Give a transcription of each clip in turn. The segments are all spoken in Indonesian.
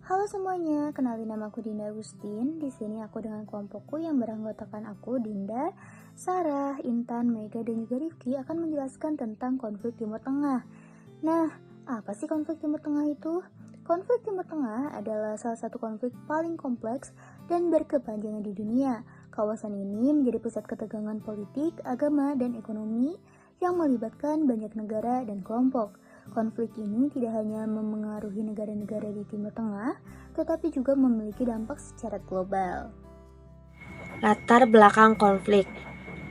Halo semuanya, kenalin nama aku Dinda Agustin. Di sini aku dengan kelompokku yang beranggotakan aku, Dinda, Sarah, Intan, Mega, dan juga Rifki akan menjelaskan tentang konflik Timur Tengah. Nah, apa sih konflik Timur Tengah itu? Konflik Timur Tengah adalah salah satu konflik paling kompleks dan berkepanjangan di dunia. Kawasan ini menjadi pusat ketegangan politik, agama, dan ekonomi yang melibatkan banyak negara dan kelompok. Konflik ini tidak hanya memengaruhi negara-negara di Timur Tengah, tetapi juga memiliki dampak secara global. Latar belakang konflik.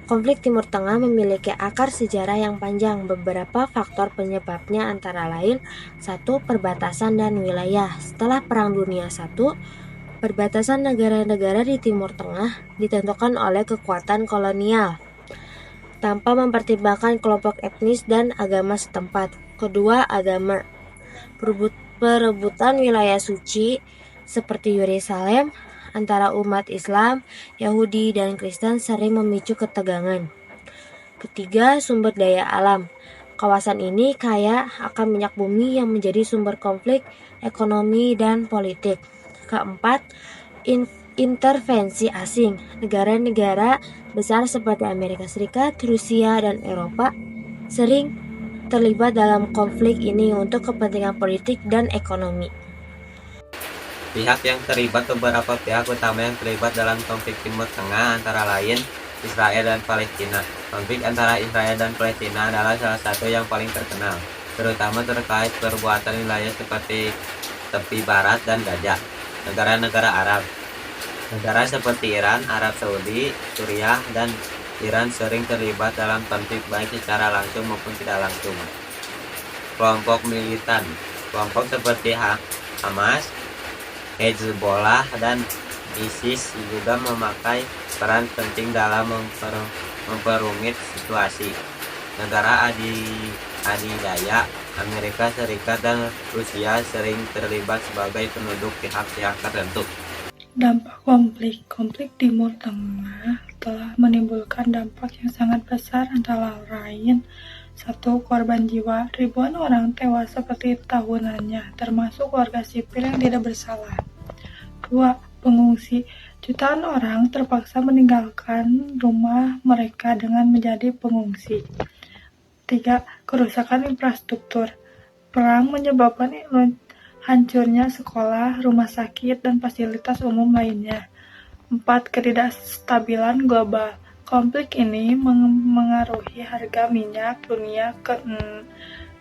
Konflik Timur Tengah memiliki akar sejarah yang panjang. Beberapa faktor penyebabnya antara lain: 1. Perbatasan dan wilayah. Setelah Perang Dunia I, perbatasan negara-negara di Timur Tengah ditentukan oleh kekuatan kolonial tanpa mempertimbangkan kelompok etnis dan agama setempat. Kedua, agama. Perebutan wilayah suci seperti Yerusalem antara umat Islam, Yahudi, dan Kristen sering memicu ketegangan. Ketiga, sumber daya alam. Kawasan ini kaya akan minyak bumi yang menjadi sumber konflik ekonomi dan politik. Keempat, intervensi asing. Negara-negara besar seperti Amerika Serikat, Rusia, dan Eropa sering terlibat dalam konflik ini untuk kepentingan politik dan ekonomi. Pihak yang terlibat. Beberapa pihak utama yang terlibat dalam konflik Timur Tengah antara lain Israel dan Palestina. Konflik antara Israel dan Palestina adalah salah satu yang paling terkenal, terutama terkait perbuatan wilayah seperti tepi barat dan Gaza. Negara-negara Arab. Negara seperti Iran, Arab Saudi, Suriah, dan Iran sering terlibat dalam konflik baik secara langsung maupun tidak langsung. Kelompok militan. Kelompok seperti Hamas, Hezbollah, dan ISIS juga memakai peran penting dalam memperumit situasi. Negara adidaya, Amerika Serikat dan Rusia sering terlibat sebagai penunduk pihak-pihak tertentu. Dampak konflik Timur Tengah telah menimbulkan dampak yang sangat besar antara lain: 1. Korban jiwa. Ribuan orang tewas seperti tahunannya, termasuk warga sipil yang tidak bersalah. 2. Pengungsi. Jutaan orang terpaksa meninggalkan rumah mereka dengan menjadi pengungsi. 3. Kerusakan infrastruktur. Perang menyebabkan hancurnya sekolah, rumah sakit, dan fasilitas umum lainnya. 4. Ketidakstabilan global. Konflik ini mengaruhi harga minyak dunia,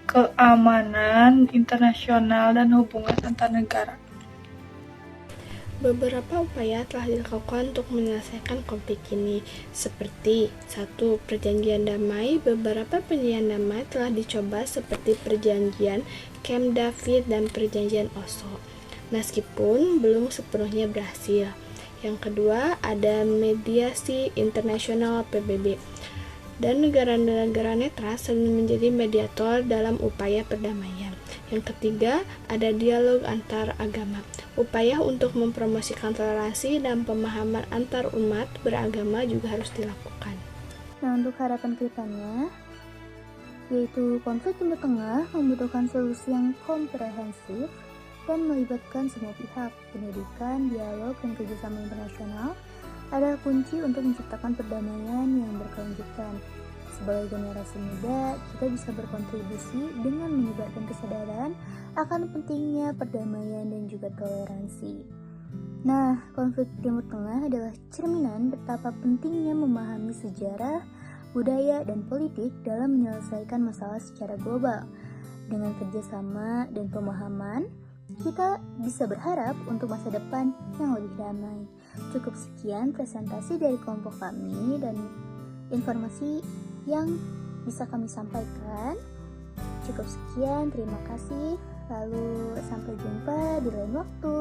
keamanan internasional, dan hubungan antar negara. Beberapa upaya telah dilakukan untuk menyelesaikan konflik ini, seperti 1. Perjanjian damai. Beberapa perjanjian damai telah dicoba, seperti perjanjian Camp David dan perjanjian Oslo, meskipun belum sepenuhnya berhasil. Yang kedua, ada mediasi internasional PBB, dan negara-negara netral sering menjadi mediator dalam upaya perdamaian. Yang ketiga, ada dialog antar agama. Upaya untuk mempromosikan toleransi dan pemahaman antar umat beragama juga harus dilakukan. Nah, untuk harapan kedepannya, yaitu konflik Timur Tengah membutuhkan solusi yang komprehensif dan melibatkan semua pihak. Pendidikan, dialog, dan kerjasama internasional adalah kunci untuk menciptakan perdamaian yang berkelanjutan. Sebagai generasi muda, kita bisa berkontribusi dengan menyebarkan kesadaran akan pentingnya perdamaian dan juga toleransi. Nah, konflik Timur Tengah adalah cerminan betapa pentingnya memahami sejarah, budaya, dan politik dalam menyelesaikan masalah secara global. Dengan kerjasama dan pemahaman, kita bisa berharap untuk masa depan yang lebih damai. Cukup sekian presentasi dari kelompok kami dan informasi yang bisa kami sampaikan. Cukup sekian, terima kasih. Lalu sampai jumpa di lain waktu.